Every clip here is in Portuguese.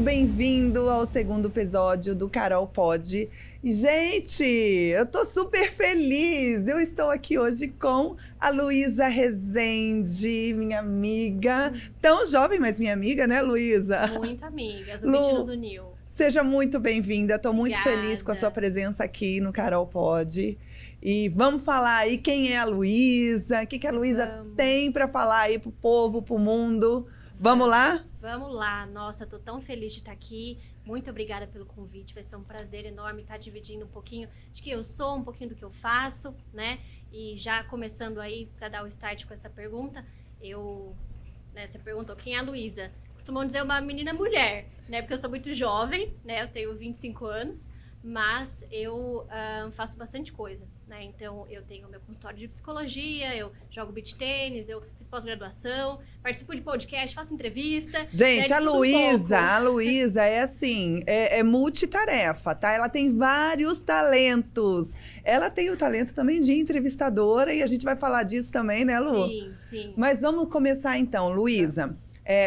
bem-vindo ao segundo episódio do Carol Pod. E, gente, eu tô super feliz. Eu estou aqui hoje com a Luísa Rezende, minha amiga. Tão jovem, mas minha amiga, né, Luísa? Muito amigas, o Beat nos uniu. Seja muito bem-vinda. Tô muito Obrigada. feliz com a sua presença aqui no Carol Pod. E vamos falar aí quem é a Luísa, o que a Luísa tem para falar aí pro povo, pro mundo. Vamos lá? Vamos lá. Nossa, tô tão feliz de estar aqui. Muito obrigada pelo convite. Vai ser um prazer enorme estar dividindo um pouquinho de quem eu sou, um pouquinho do que eu faço, né? E já começando aí para dar o start com essa pergunta, você perguntou quem é a Luísa. Costumam dizer uma menina mulher, né? Porque eu sou muito jovem, né? Eu tenho 25 anos. Mas eu faço bastante coisa, né? Então, eu tenho meu consultório de psicologia, eu jogo beach tênis, eu fiz pós-graduação, participo de podcast, faço entrevista. Gente, a Luísa é assim, é multitarefa, tá? Ela tem vários talentos. Ela tem o talento também de entrevistadora e a gente vai falar disso também, né, Lu? Sim, sim. Mas vamos começar então, Luísa.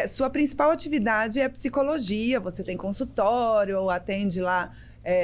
Sua principal atividade é psicologia, você tem consultório, atende lá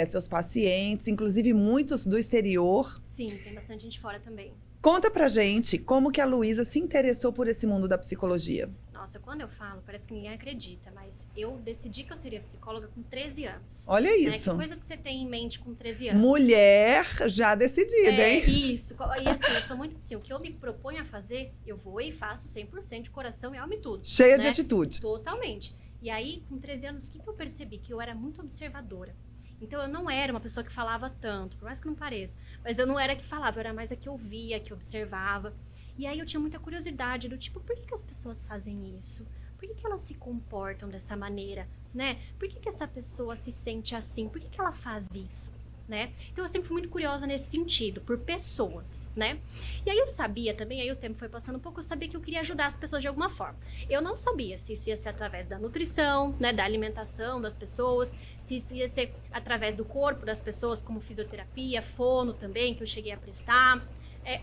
seus pacientes, inclusive muitos do exterior. Sim, tem bastante gente fora também. Conta pra gente como que a Luísa se interessou por esse mundo da psicologia. Nossa, quando eu falo, parece que ninguém acredita, mas eu decidi que eu seria psicóloga com 13 anos. Olha isso. Que coisa que você tem em mente com 13 anos? Mulher já decidida, hein? Isso. E assim, eu sou muito assim, o que eu me proponho a fazer, eu vou e faço 100% de coração e alma e tudo. Cheia de atitude. Totalmente. E aí, com 13 anos, o que eu percebi? Que eu era muito observadora. Então, eu não era uma pessoa que falava tanto, por mais que não pareça. Mas eu não era a que falava, eu era mais a que ouvia, a que observava. E aí, eu tinha muita curiosidade do tipo, por que as pessoas fazem isso? Por que elas se comportam dessa maneira, né? Por que essa pessoa se sente assim? Por que ela faz isso, né? Então, eu sempre fui muito curiosa nesse sentido, por pessoas, né? E aí, eu sabia também, aí o tempo foi passando um pouco, eu sabia que eu queria ajudar as pessoas de alguma forma. Eu não sabia se isso ia ser através da nutrição, né? Da alimentação das pessoas, se isso ia ser através do corpo das pessoas, como fisioterapia, fono também, que eu cheguei a prestar,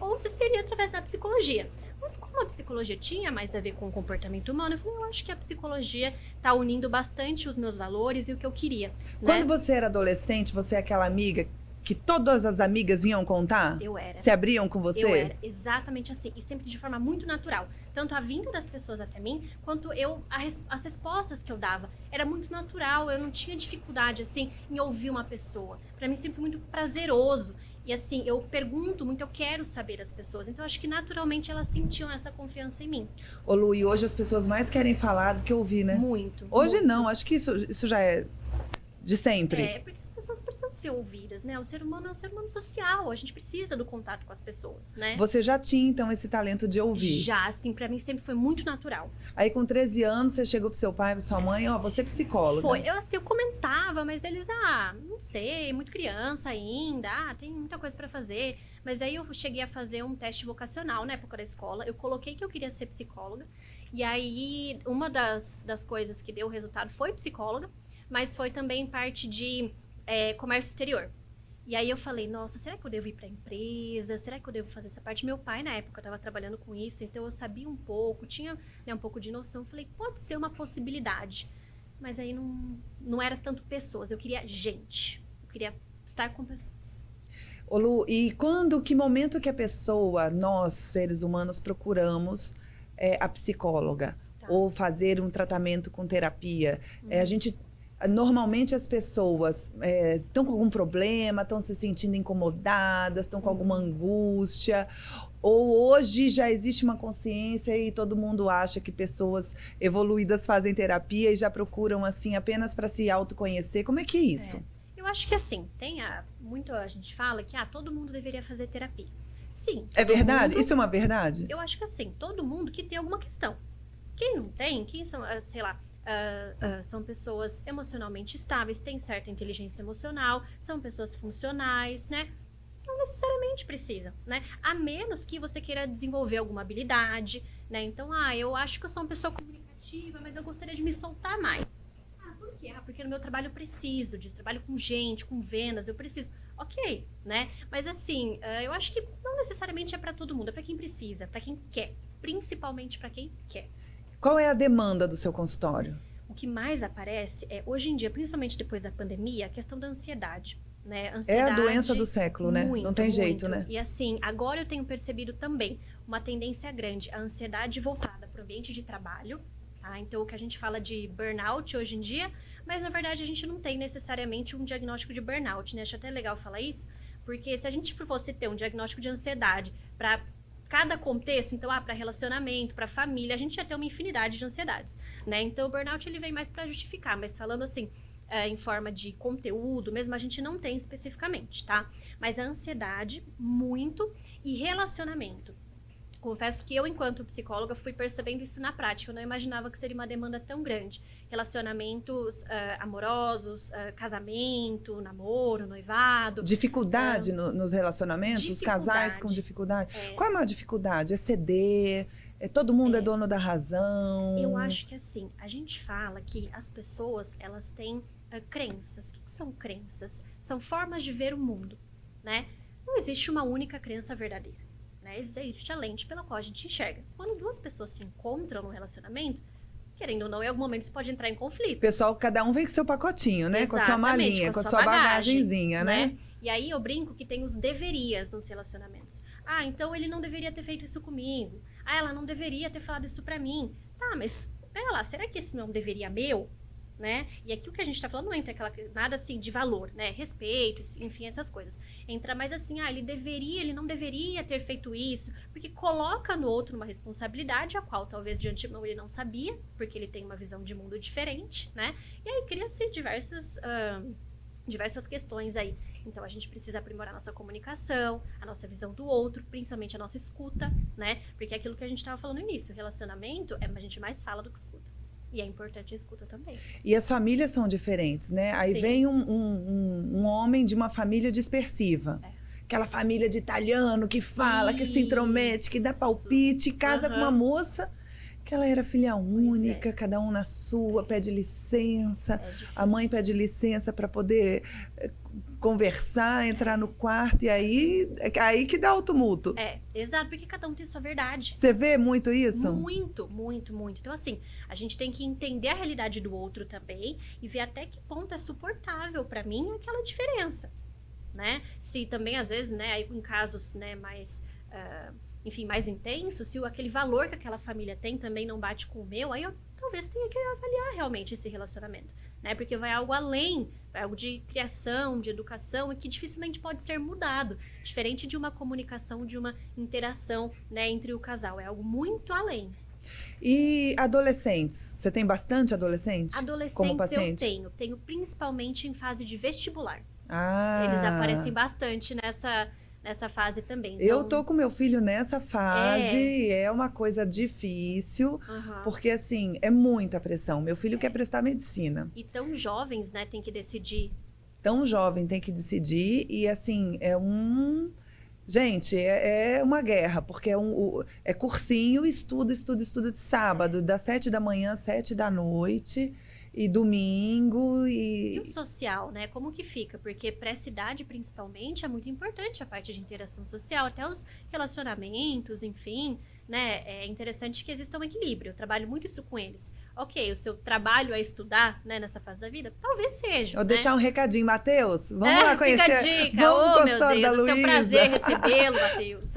ou se seria através da psicologia. Mas como a psicologia tinha mais a ver com o comportamento humano, eu falei, eu acho que a psicologia está unindo bastante os meus valores e o que eu queria. Quando você era adolescente, você é aquela amiga que todas as amigas vinham contar? Eu era. Se abriam com você? Eu era, exatamente assim. E sempre de forma muito natural. Tanto a vinda das pessoas até mim, quanto as respostas que eu dava. Era muito natural, eu não tinha dificuldade, assim, em ouvir uma pessoa. Para mim sempre foi muito prazeroso. E assim, eu pergunto muito, eu quero saber das pessoas. Então, acho que naturalmente elas sentiam essa confiança em mim. Ô Lu, e hoje as pessoas mais querem falar do que ouvir, né? Muito. Hoje muito. não, acho que isso já é de sempre. Porque as pessoas precisam ser ouvidas, né? O ser humano é um ser humano social, a gente precisa do contato com as pessoas, né? Você já tinha, então, esse talento de ouvir? Já, assim, pra mim sempre foi muito natural. Aí, com 13 anos, você chegou pro seu pai e pra sua mãe, você é psicóloga. Foi, eu comentava, mas eles, não sei, muito criança ainda, tem muita coisa pra fazer. Mas aí eu cheguei a fazer um teste vocacional na época da escola, eu coloquei que eu queria ser psicóloga, e aí uma das coisas que deu resultado foi psicóloga, mas foi também parte de comércio exterior. E aí eu falei, nossa, será que eu devo ir para a empresa? Será que eu devo fazer essa parte? Meu pai, na época, estava trabalhando com isso, então eu sabia um pouco, tinha um pouco de noção. Falei, pode ser uma possibilidade. Mas aí não era tanto pessoas, eu queria gente. Eu queria estar com pessoas. Ô Lu, e que momento que a pessoa, nós, seres humanos, procuramos a psicóloga? Tá. Ou fazer um tratamento com terapia? Normalmente as pessoas estão com algum problema, estão se sentindo incomodadas, estão com alguma angústia, ou hoje já existe uma consciência e todo mundo acha que pessoas evoluídas fazem terapia e já procuram assim apenas para se autoconhecer. Como é que é isso? Eu acho que assim, muito a gente fala que todo mundo deveria fazer terapia. Sim. É verdade? Isso é uma verdade? Eu acho que assim, todo mundo que tem alguma questão. Quem não tem, quem são, sei lá, são pessoas emocionalmente estáveis, têm certa inteligência emocional, são pessoas funcionais, né? Não necessariamente precisa, né? A menos que você queira desenvolver alguma habilidade, né? Então, eu acho que eu sou uma pessoa comunicativa, mas eu gostaria de me soltar mais. Por quê? Porque no meu trabalho eu preciso disso, trabalho com gente, com vendas, eu preciso. Ok, né? Mas assim, eu acho que não necessariamente é para todo mundo, é para quem precisa, para quem quer, principalmente para quem quer. Qual é a demanda do seu consultório? o que mais aparece é, hoje em dia, principalmente depois da pandemia, a questão da ansiedade. Né? É a doença do século, né? Muito, não tem jeito, muito. né? E assim, agora eu tenho percebido também uma tendência grande, a ansiedade voltada para o ambiente de trabalho. Tá? Então, o que a gente fala de burnout hoje em dia, mas na verdade a gente não tem necessariamente um diagnóstico de burnout, né? Acho até legal falar isso, porque se a gente fosse ter um diagnóstico de ansiedade para cada contexto, então, para relacionamento, para família, a gente ia ter uma infinidade de ansiedades, né? Então, o burnout ele vem mais para justificar, mas falando assim, em forma de conteúdo, mesmo a gente não tem especificamente, tá? Mas a ansiedade, muito, e relacionamento. Confesso que eu, enquanto psicóloga, fui percebendo isso na prática. Eu não imaginava que seria uma demanda tão grande. Relacionamentos amorosos, casamento, namoro, noivado. Dificuldade nos relacionamentos? Os casais com dificuldade? Qual é a maior dificuldade? É ceder? Todo mundo é dono da razão? Eu acho que assim, a gente fala que as pessoas, elas têm crenças. O que são crenças? São formas de ver o mundo, né? Não existe uma única crença verdadeira, né? Existe a lente pela qual a gente enxerga. Quando duas pessoas se encontram no relacionamento, querendo ou não, em algum momento isso pode entrar em conflito. Pessoal, cada um vem com seu pacotinho, né? Exatamente, com a sua malinha, com a sua bagagenzinha, né? E aí eu brinco que tem os deverias nos relacionamentos. Ah, então ele não deveria ter feito isso comigo. Ah, ela não deveria ter falado isso pra mim. Tá, mas pera lá, será que esse não deveria meu? Né? E aqui o que a gente tá falando não entra nada assim de valor, né? Respeito, enfim, essas coisas. Entra mais assim, ele não deveria ter feito isso, porque coloca no outro uma responsabilidade, a qual talvez de antemão ele não sabia, porque ele tem uma visão de mundo diferente, né? E aí cria-se diversas questões aí. Então, a gente precisa aprimorar a nossa comunicação, a nossa visão do outro, principalmente a nossa escuta, né? Porque é aquilo que a gente estava falando no início, o relacionamento, a gente mais fala do que escuta. E é importante a escuta também. E as famílias são diferentes, né? Aí vem um homem de uma família dispersiva. Aquela família de italiano que fala, que se intromete, que dá palpite, casa com uma moça que ela era filha única, cada um na sua, pede licença. A mãe pede licença para poder conversar, entrar no quarto, e aí que dá o tumulto. Exato, porque cada um tem sua verdade. Você vê muito isso? Muito, muito, muito. Então, assim, a gente tem que entender a realidade do outro também e ver até que ponto é suportável para mim aquela diferença, né? Se também, às vezes, né, aí em casos, né, mais... enfim, mais intenso, se aquele valor que aquela família tem também não bate com o meu, aí eu talvez tenha que avaliar realmente esse relacionamento, né? Porque vai algo além, vai algo de criação, de educação, e que dificilmente pode ser mudado, diferente de uma comunicação, de uma interação, né, entre o casal, é algo muito além. E adolescentes? Você tem bastante adolescente? Adolescentes como paciente? eu tenho principalmente em fase de vestibular. Ah. Eles aparecem bastante nessa fase também. Então, eu tô com meu filho nessa fase, é uma coisa difícil, porque assim, é muita pressão. Meu filho quer prestar medicina. E tão jovens, né, tem que decidir. Tão jovem tem que decidir, e assim, gente, é uma guerra, porque é cursinho, estuda de sábado, das 7 da manhã às 7 da noite... E domingo E o social, né? Como que fica? Porque para essa idade, principalmente, é muito importante a parte de interação social, até os relacionamentos, enfim, né? É interessante que exista um equilíbrio. Eu trabalho muito isso com eles. Ok, o seu trabalho é estudar, né, nessa fase da vida? Talvez seja. Vou deixar um recadinho, Matheus. Vamos lá conhecer. Fica a dica. Vamos Meu Deus, da é um Luísa. prazer recebê-lo, Matheus.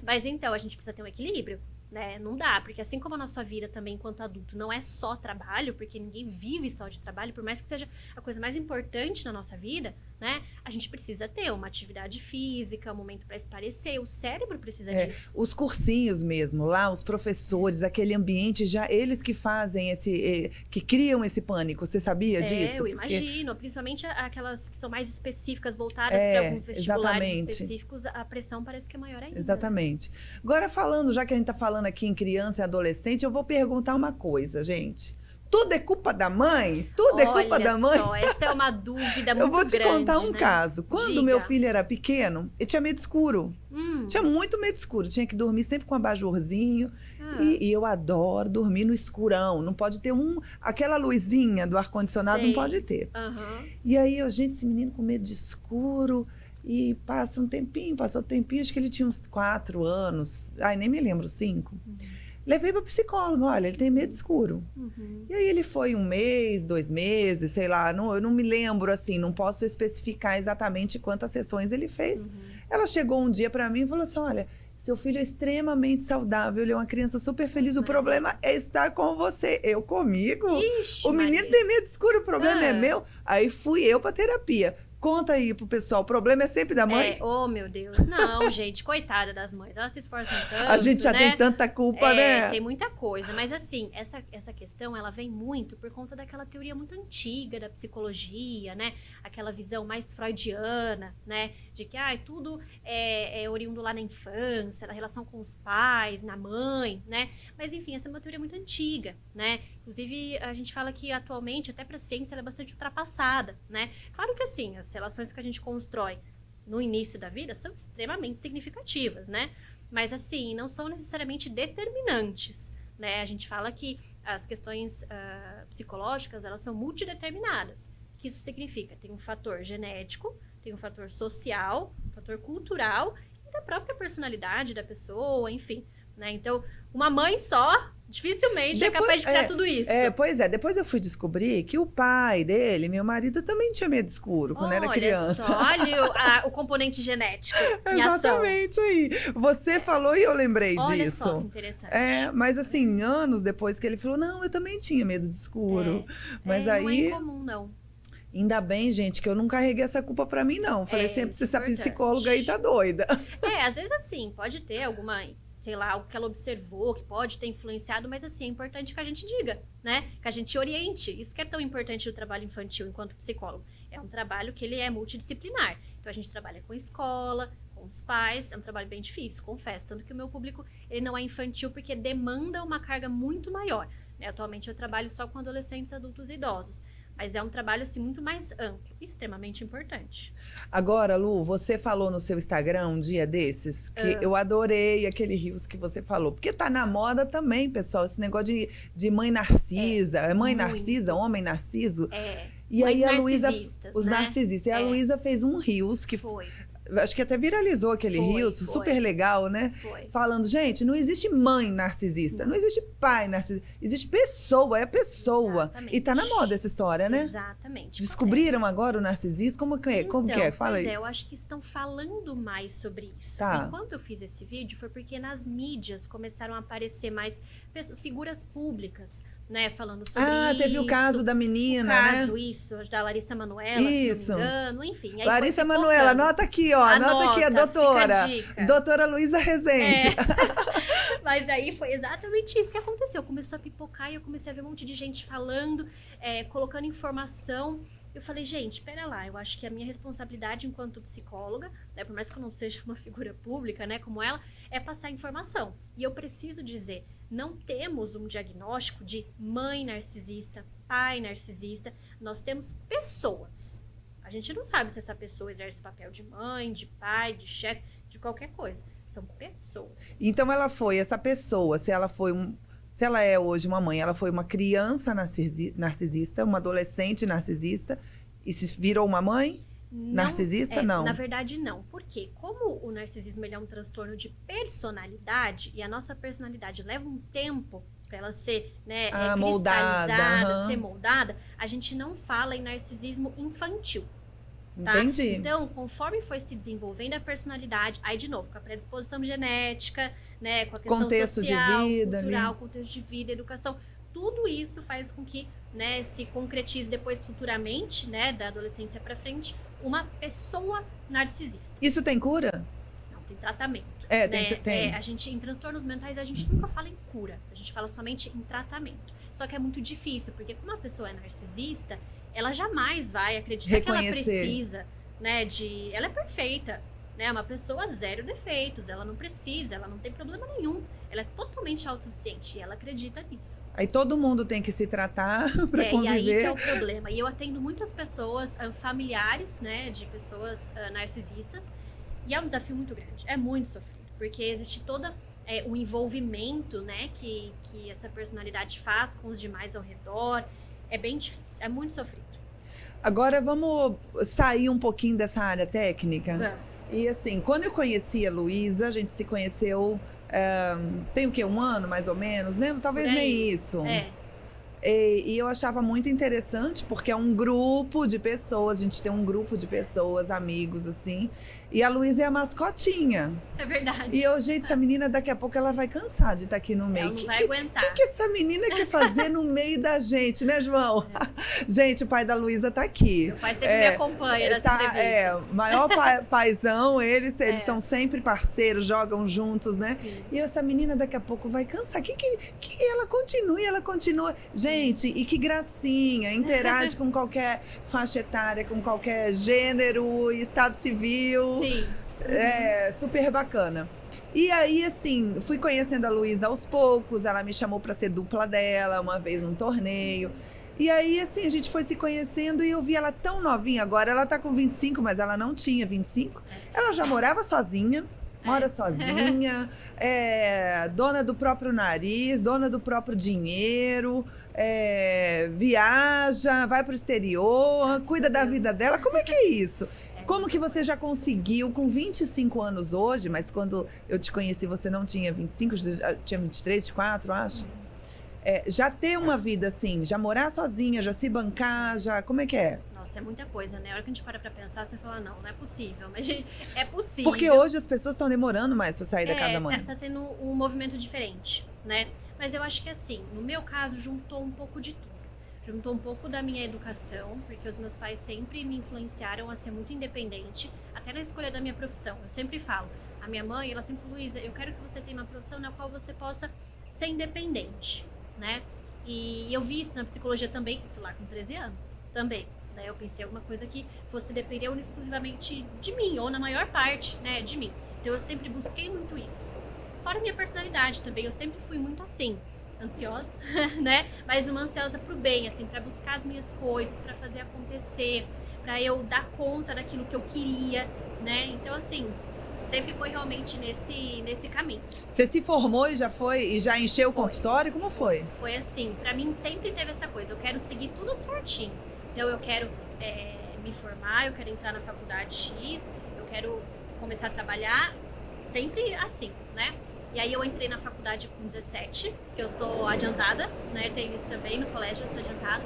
Mas então, a gente precisa ter um equilíbrio. Né? Não dá, porque assim como a nossa vida também enquanto adulto não é só trabalho, porque ninguém vive só de trabalho, por mais que seja a coisa mais importante na nossa vida, né? A gente precisa ter uma atividade física, um momento para espairecer, o cérebro precisa disso. Os cursinhos mesmo, lá, os professores, aquele ambiente, já eles que fazem que criam esse pânico, você sabia disso? Eu imagino, principalmente aquelas que são mais específicas, voltadas para alguns vestibulares específicos, a pressão parece que é maior ainda. Exatamente. Agora falando, já que a gente está falando aqui em criança e adolescente, eu vou perguntar uma coisa, gente. Tudo é culpa da mãe? Tudo é culpa da mãe? Olha só, essa é uma dúvida muito grande. Eu vou te contar um né? caso. Quando meu filho era pequeno, ele tinha medo escuro. Tinha muito medo escuro. Tinha que dormir sempre com um abajurzinho. E eu adoro dormir no escurão. Não pode ter aquela luzinha do ar-condicionado, não pode ter. E aí, gente, esse menino com medo de escuro... E passou um tempinho, acho que ele tinha uns 4 anos. Ai, nem me lembro, 5. Levei para psicólogo, olha, ele tem medo escuro. Uhum. E aí ele foi 1 mês, 2 meses, sei lá, eu não me lembro assim, não posso especificar exatamente quantas sessões ele fez. Uhum. Ela chegou um dia para mim e falou assim, olha, seu filho é extremamente saudável, ele é uma criança super feliz, o problema é estar com você. Eu comigo? Ixi, O menino Maria. tem medo escuro, o problema é Ah. meu. Aí fui eu para terapia. Conta aí pro pessoal, o problema é sempre da mãe? Oh, meu Deus. Não, gente, coitada das mães. Elas se esforçam tanto, A gente já né? tem tanta culpa, né? Tem muita coisa. Mas, assim, essa questão, ela vem muito por conta daquela teoria muito antiga da psicologia, né? Aquela visão mais freudiana, né? De que, tudo é oriundo lá na infância, na relação com os pais, na mãe, né? Mas, enfim, essa é uma teoria muito antiga, né? Inclusive, a gente fala que, atualmente, até para a ciência, ela é bastante ultrapassada, né? Claro que, assim, as relações que a gente constrói no início da vida são extremamente significativas, né? Mas, assim, não são necessariamente determinantes, né? A gente fala que as questões psicológicas, elas são multideterminadas. O que isso significa? Tem um fator genético, tem um fator social, um fator cultural e da própria personalidade da pessoa, enfim, né? Então, uma mãe só dificilmente é capaz de criar tudo isso. Pois é. Depois eu fui descobrir que o pai dele, meu marido, também tinha medo escuro quando era criança. Olha o componente genético em ação. Exatamente aí. Você falou e eu lembrei disso. Olha só que interessante. Mas assim, anos depois que ele falou, não, eu também tinha medo de escuro. Mas aí... Não é incomum, não. Ainda bem, gente, que eu não carreguei essa culpa pra mim, não. Falei sempre, se essa psicóloga aí tá doida. Às vezes assim, pode ter alguma... sei lá, algo que ela observou, que pode ter influenciado, mas assim, é importante que a gente diga, né? Que a gente oriente. Isso que é tão importante no trabalho infantil enquanto psicólogo. É um trabalho que ele é multidisciplinar. Então a gente trabalha com escola, com os pais, é um trabalho bem difícil, confesso. Tanto que o meu público, ele não é infantil porque demanda uma carga muito maior. Né? Atualmente eu trabalho só com adolescentes, adultos e idosos. Mas é um trabalho, assim, muito mais amplo e extremamente importante. Agora, Lu, você falou no seu Instagram um dia desses, que eu adorei aquele rios que você falou. Porque tá na moda também, pessoal, esse negócio de mãe narcisa. É mãe muito. narcisa, homem narciso? E aí a Luísa... Os narcisistas. E a Luísa fez um rios que... Foi. Acho que até viralizou aquele rios, super legal, né? Foi. Falando, gente, não existe mãe narcisista, não existe pai narcisista, existe pessoa, é pessoa. Exatamente. E tá na moda essa história, né? Exatamente. Descobriram agora o narcisista? Como que é? Fala aí. Eu acho que estão falando mais sobre isso. Tá. E quando eu fiz esse vídeo foi porque nas mídias começaram a aparecer mais pessoas, figuras públicas, né, falando sobre isso. Teve o caso da menina, né? Isso, da Larissa Manoela, isso. se não me engano, enfim. Aí Larissa Manoela, anota aqui, ó, anota aqui a doutora. Fica a dica. Doutora Luísa Rezende. Mas aí foi exatamente isso que aconteceu. Começou a pipocar e eu comecei a ver um monte de gente falando, colocando informação. Eu falei, gente, pera lá, eu acho que a minha responsabilidade enquanto psicóloga, né, por mais que eu não seja uma figura pública, né, como ela, é passar informação. E eu preciso dizer, não temos um diagnóstico de mãe narcisista, pai narcisista, nós temos pessoas. A gente não sabe se essa pessoa exerce o papel de mãe, de pai, de chefe, de qualquer coisa. São pessoas. Então ela foi, essa pessoa, se ela é hoje uma mãe, ela foi uma criança narcisista, uma adolescente narcisista, e se virou uma mãe narcisista? Não. Na verdade, não. Porque como o narcisismo ele é um transtorno de personalidade, e a nossa personalidade leva um tempo para ela ser cristalizada, ser moldada, a gente não fala em narcisismo infantil. Tá? Entendi. Então, conforme foi se desenvolvendo a personalidade, aí de novo, com a predisposição genética, né, com a questão contexto social, de vida, cultural, contexto de vida, educação, tudo isso faz com que, né, se concretize depois futuramente, né, da adolescência para frente, uma pessoa narcisista. Isso tem cura? Não, tem tratamento. Tem. A gente, em transtornos mentais, a gente nunca fala em cura, a gente fala somente em tratamento. Só que é muito difícil, porque como a pessoa é narcisista, ela jamais vai acreditar que ela precisa, né, ela é perfeita, né, uma pessoa zero defeitos, ela não precisa, ela não tem problema nenhum, ela é totalmente autossuficiente e ela acredita nisso. Aí todo mundo tem que se tratar para conviver. E aí que é o problema. E eu atendo muitas pessoas, familiares, né, de pessoas narcisistas, e é um desafio muito grande, é muito sofrido, porque existe toda o envolvimento, né, que essa personalidade faz com os demais ao redor. É bem difícil, é muito sofrido. Agora vamos sair um pouquinho dessa área técnica? Vamos. E assim, quando eu conheci a Luísa, a gente se conheceu tem o quê? Um ano, mais ou menos, né? Talvez nem isso. E eu achava muito interessante, porque é um grupo de pessoas, a gente tem um grupo de pessoas, amigos, assim. E a Luísa é a mascotinha. É verdade. E eu, gente, essa menina daqui a pouco ela vai cansar de estar aqui no meio. Ela não vai aguentar. O que essa menina quer fazer no meio da gente, né, João? Gente, o pai da Luísa tá aqui. Meu pai sempre me acompanha nas entrevistas. Maior paizão, eles são sempre parceiros, jogam juntos, né? Sim. E essa menina daqui a pouco vai cansar. Que ela continua. Gente, e que gracinha, interage com qualquer faixa etária, com qualquer gênero, estado civil. Sim. Super bacana. E aí, assim, fui conhecendo a Luísa aos poucos, ela me chamou para ser dupla dela uma vez num torneio. E aí, assim, a gente foi se conhecendo e eu vi ela tão novinha. Agora ela tá com 25, mas ela não tinha 25. Ela já morava sozinha, mora sozinha, dona do próprio nariz, dona do próprio dinheiro, viaja, vai pro exterior, cuida da vida dela. Como é que é isso? Como que você já conseguiu, com 25 anos hoje, mas quando eu te conheci você não tinha 25, tinha 23, 24, acho. Já ter uma vida assim, já morar sozinha, já se bancar, como é que é? Nossa, é muita coisa, né? A hora que a gente para pra pensar, você fala, não é possível. Mas, gente, é possível. Porque hoje as pessoas estão demorando mais pra sair da casa-mãe. Tá tendo um movimento diferente, né? Mas eu acho que assim, no meu caso, juntou um pouco de tudo. Juntou um pouco da minha educação, porque os meus pais sempre me influenciaram a ser muito independente, até na escolha da minha profissão. Eu sempre falo, a minha mãe, ela sempre falou, Luísa, eu quero que você tenha uma profissão na qual você possa ser independente, né? E eu vi isso na psicologia também, isso lá com 13 anos, também. Daí eu pensei alguma coisa que fosse depender exclusivamente de mim, ou na maior parte, né, de mim. Então eu sempre busquei muito isso. Fora minha personalidade também, eu sempre fui muito assim, ansiosa, né? Mas uma ansiosa pro bem, assim, para buscar as minhas coisas, para fazer acontecer, para eu dar conta daquilo que eu queria, né? Então, assim, sempre foi realmente nesse caminho. Você se formou e já encheu o consultório? Como foi? Foi assim, para mim sempre teve essa coisa, eu quero seguir tudo certinho. Então, eu quero me formar, eu quero entrar na faculdade X, eu quero começar a trabalhar, sempre assim, né? E aí eu entrei na faculdade com 17, que eu sou adiantada, né? Tenho isso também, no colégio eu sou adiantada.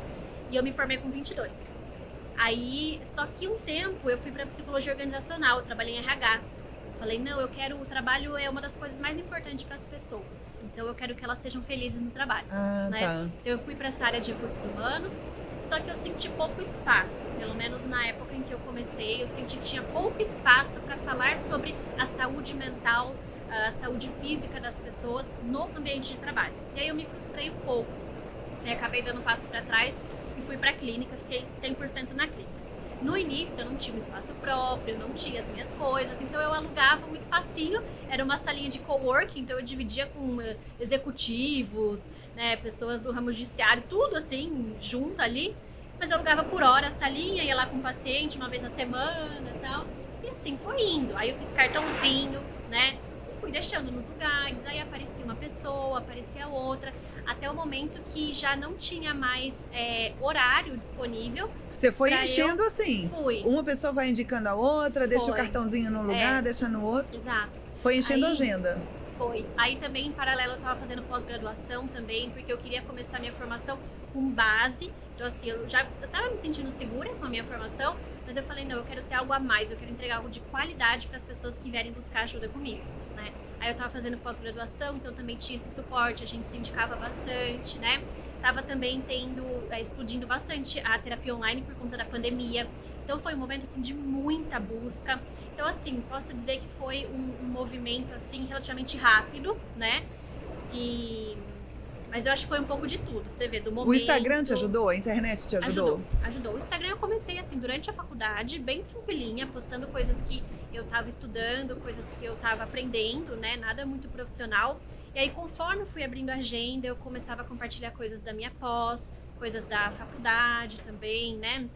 E eu me formei com 22. Aí, só que um tempo eu fui para psicologia organizacional, eu trabalhei em RH. Falei, não, o trabalho é uma das coisas mais importantes para as pessoas. Então eu quero que elas sejam felizes no trabalho, né? Tá. Então eu fui para essa área de recursos humanos, só que eu senti pouco espaço, pelo menos na época em que eu comecei, eu senti que tinha pouco espaço para falar sobre a saúde mental, a saúde física das pessoas no ambiente de trabalho. E aí eu me frustrei um pouco. Acabei dando um passo para trás e fui para a clínica, fiquei 100% na clínica. No início eu não tinha um espaço próprio, não tinha as minhas coisas, então eu alugava um espacinho, era uma salinha de coworking, então eu dividia com executivos, né, pessoas do ramo judiciário, tudo assim, junto ali. Mas eu alugava por hora a salinha, ia lá com o paciente uma vez na semana e tal. E assim, foi indo. Aí eu fiz cartãozinho, né? Fui deixando nos lugares, aí aparecia uma pessoa, aparecia outra, até o momento que já não tinha mais horário disponível. Você foi enchendo assim? Fui. Uma pessoa vai indicando a outra, deixa o cartãozinho num lugar, deixa no outro. Exato. Foi enchendo a agenda. Foi. Aí também, em paralelo, eu estava fazendo pós-graduação também, porque eu queria começar minha formação com base. Então, assim, eu estava me sentindo segura com a minha formação, mas eu falei, não, eu quero ter algo a mais, eu quero entregar algo de qualidade para as pessoas que vierem buscar ajuda comigo, né? Aí eu estava fazendo pós-graduação, então também tinha esse suporte, a gente se indicava bastante, né? Tava também explodindo bastante a terapia online por conta da pandemia. Então foi um momento, assim, de muita busca. Então, assim, posso dizer que foi um movimento, assim, relativamente rápido, né? Mas eu acho que foi um pouco de tudo, você vê, do momento... O Instagram te ajudou? A internet te ajudou? Ajudou. O Instagram eu comecei, assim, durante a faculdade, bem tranquilinha, postando coisas que eu tava estudando, coisas que eu tava aprendendo, né? Nada muito profissional. E aí, conforme eu fui abrindo a agenda, eu começava a compartilhar coisas da minha pós, coisas da faculdade também, né?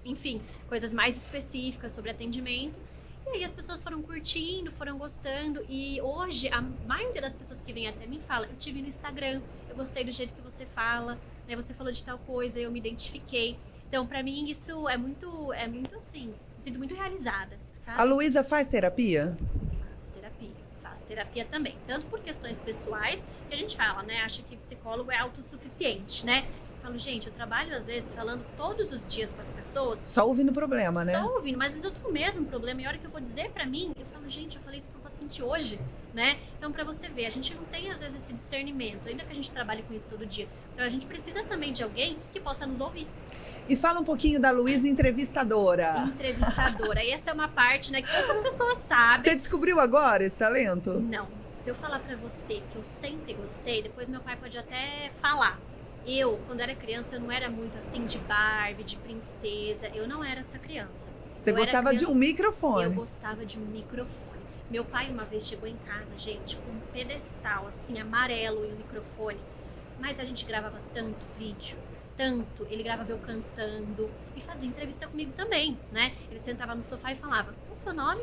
Enfim, coisas mais específicas sobre atendimento. E aí as pessoas foram curtindo, foram gostando. E hoje, a maioria das pessoas que vêm até mim fala, eu te vi no Instagram, eu gostei do jeito que você fala, né? Você falou de tal coisa, eu me identifiquei. Então, pra mim, isso é muito assim, me sinto muito realizada, sabe? A Luísa faz terapia? Faço terapia, faço terapia também. Tanto por questões pessoais, que a gente fala, né? Acha que psicólogo é autossuficiente, né? Eu falo, gente, eu trabalho às vezes falando todos os dias com as pessoas. Só ouvindo o problema, né? Só ouvindo, mas às vezes eu tô com o mesmo problema. E a hora que eu vou dizer pra mim, eu falo, gente, eu falei isso pro paciente hoje, né? Então, pra você ver, a gente não tem às vezes esse discernimento, ainda que a gente trabalhe com isso todo dia. Então, a gente precisa também de alguém que possa nos ouvir. E fala um pouquinho da Luísa entrevistadora. Entrevistadora. E essa é uma parte, né, que poucas pessoas sabem. Você descobriu agora esse talento? Não. Se eu falar pra você que eu sempre gostei, depois meu pai pode até falar. Eu, quando era criança, eu não era muito assim de Barbie, de princesa. Eu não era essa criança. Você gostava de um microfone. Eu gostava de um microfone. Meu pai uma vez chegou em casa, gente, com um pedestal assim, amarelo e um microfone. Mas a gente gravava tanto vídeo. Tanto, ele gravava eu cantando e fazia entrevista comigo também, né? Ele sentava no sofá e falava, qual o seu nome?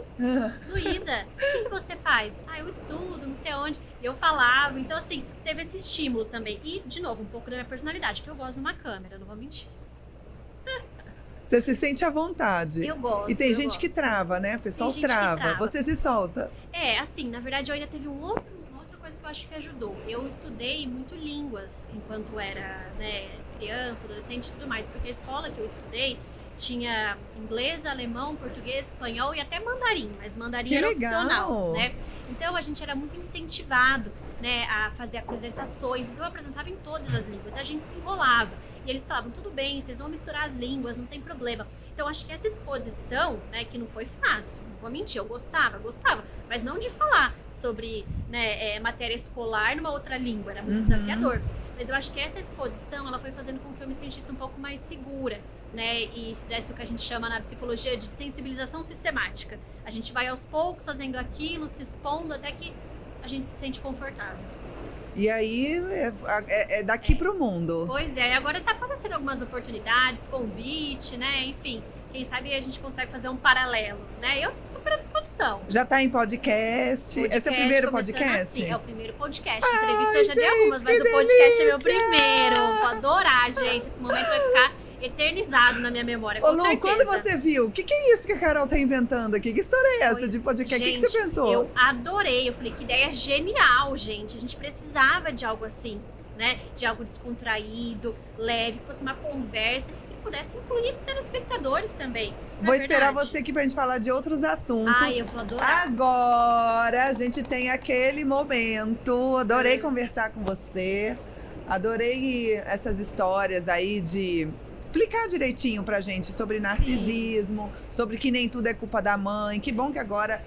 Luísa, o que você faz? Ah, eu estudo, não sei onde. Eu falava, então assim, teve esse estímulo também. E, de novo, um pouco da minha personalidade, que eu gosto de uma câmera, não vou mentir. Você se sente à vontade. Eu gosto. E tem gente que trava, né? O pessoal trava. Você se solta. É, assim, na verdade eu ainda teve uma outra coisa que eu acho que ajudou. Eu estudei muito línguas enquanto era, né, criança, adolescente e tudo mais, porque a escola que eu estudei tinha inglês, alemão, português, espanhol e até mandarim, mas mandarim era opcional, né? Então a gente era muito incentivado, né, a fazer apresentações, então eu apresentava em todas as línguas, a gente se enrolava. E eles falavam, tudo bem, vocês vão misturar as línguas, não tem problema. Então, acho que essa exposição, né, que não foi fácil, não vou mentir, eu gostava, mas não de falar sobre, né, matéria escolar numa outra língua, era muito desafiador. Mas eu acho que essa exposição, ela foi fazendo com que eu me sentisse um pouco mais segura, né, e fizesse o que a gente chama na psicologia de sensibilização sistemática. A gente vai aos poucos fazendo aquilo, se expondo, até que a gente se sente confortável. E aí, é daqui pro mundo. Pois é, agora tá aparecendo algumas oportunidades, convite, né? Enfim, quem sabe a gente consegue fazer um paralelo, né? Eu tô super à disposição. Já tá em podcast. Esse é o primeiro podcast? Assim, é o primeiro podcast. Entrevista eu já dei algumas, mas o podcast é meu primeiro. Vou adorar, gente. Esse momento vai ficar eternizado na minha memória, com certeza. Quando você viu, o que é isso que a Carol tá inventando aqui? Que história é essa de podcast? O que você pensou? Eu adorei. Eu falei, que ideia genial, gente. A gente precisava de algo assim, né? De algo descontraído, leve, que fosse uma conversa e que pudesse incluir telespectadores também. Vou esperar você aqui pra gente falar de outros assuntos. Ai, eu vou adorar. Agora a gente tem aquele momento. Adorei conversar com você. Adorei essas histórias aí de explicar direitinho pra gente sobre narcisismo, sobre que nem tudo é culpa da mãe. Que bom que agora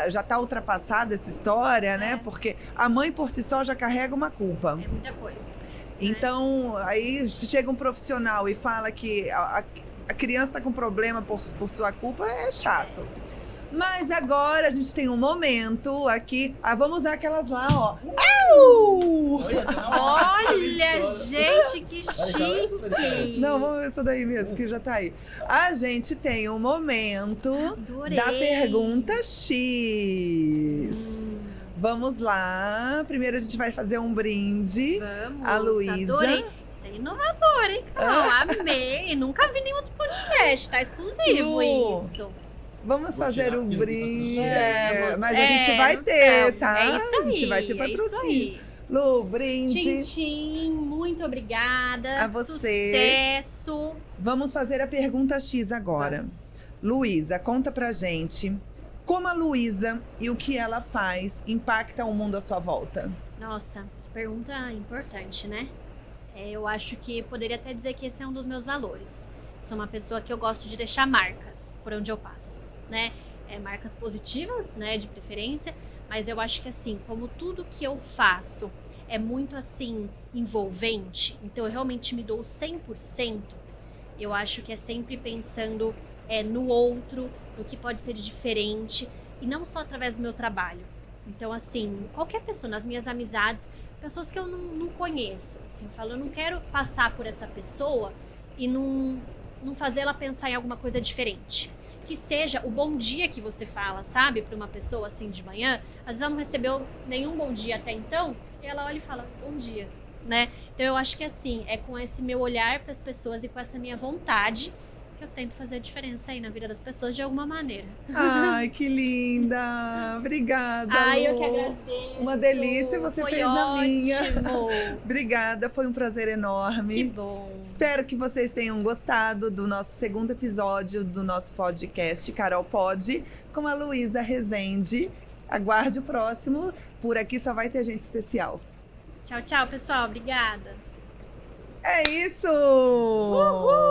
já tá ultrapassada essa história, né? Porque a mãe por si só já carrega uma culpa. É muita coisa. Então, aí chega um profissional e fala que a criança tá com problema por sua culpa, é chato. Mas agora a gente tem um momento aqui. Vamos usar aquelas lá, ó. Olha, gente, que chique! Não, vamos ver essa daí mesmo, que já tá aí. A gente tem um momento da pergunta X. Vamos lá. Primeiro a gente vai fazer um brinde. Vamos, a Luísa. Adorei. Isso é inovador, hein, Carol? Amei. Nunca vi nenhum outro podcast. Tá exclusivo isso. Vamos fazer um brinde. Vamos. Mas a gente vai ter, tá? É isso aí. A gente vai ter patrocínio. Lu, brinde. Tchim, tchim, muito obrigada. A você. Sucesso. Vamos fazer a pergunta X agora. Luísa, conta pra gente como a Luísa e o que ela faz impacta o mundo à sua volta. Nossa, que pergunta importante, né? Eu acho que poderia até dizer que esse é um dos meus valores. Sou uma pessoa que eu gosto de deixar marcas por onde eu passo, né? Marcas positivas, né, de preferência, mas eu acho que assim, como tudo que eu faço é muito assim, envolvente, então eu realmente me dou 100%, eu acho que é sempre pensando no outro, no que pode ser de diferente, e não só através do meu trabalho. Então assim, qualquer pessoa, nas minhas amizades, pessoas que eu não conheço, assim, eu falo, eu não quero passar por essa pessoa e não fazer ela pensar em alguma coisa diferente. Que seja o bom dia que você fala, sabe? Para uma pessoa assim de manhã. Às vezes ela não recebeu nenhum bom dia até então. E ela olha e fala, bom dia, né? Então eu acho que assim, é com esse meu olhar para as pessoas e com essa minha vontade que eu tento fazer a diferença aí na vida das pessoas de alguma maneira. Ai, que linda! Obrigada, Ai, eu Lu. que agradeço. Uma delícia, você Foi fez na minha. ótimo. Obrigada, foi um prazer enorme. Que bom. Espero que vocês tenham gostado do nosso segundo episódio do nosso podcast Carol Pod, com a Luísa Rezende. Aguarde o próximo, por aqui só vai ter gente especial. Tchau, tchau, pessoal. Obrigada. É isso! Uhul!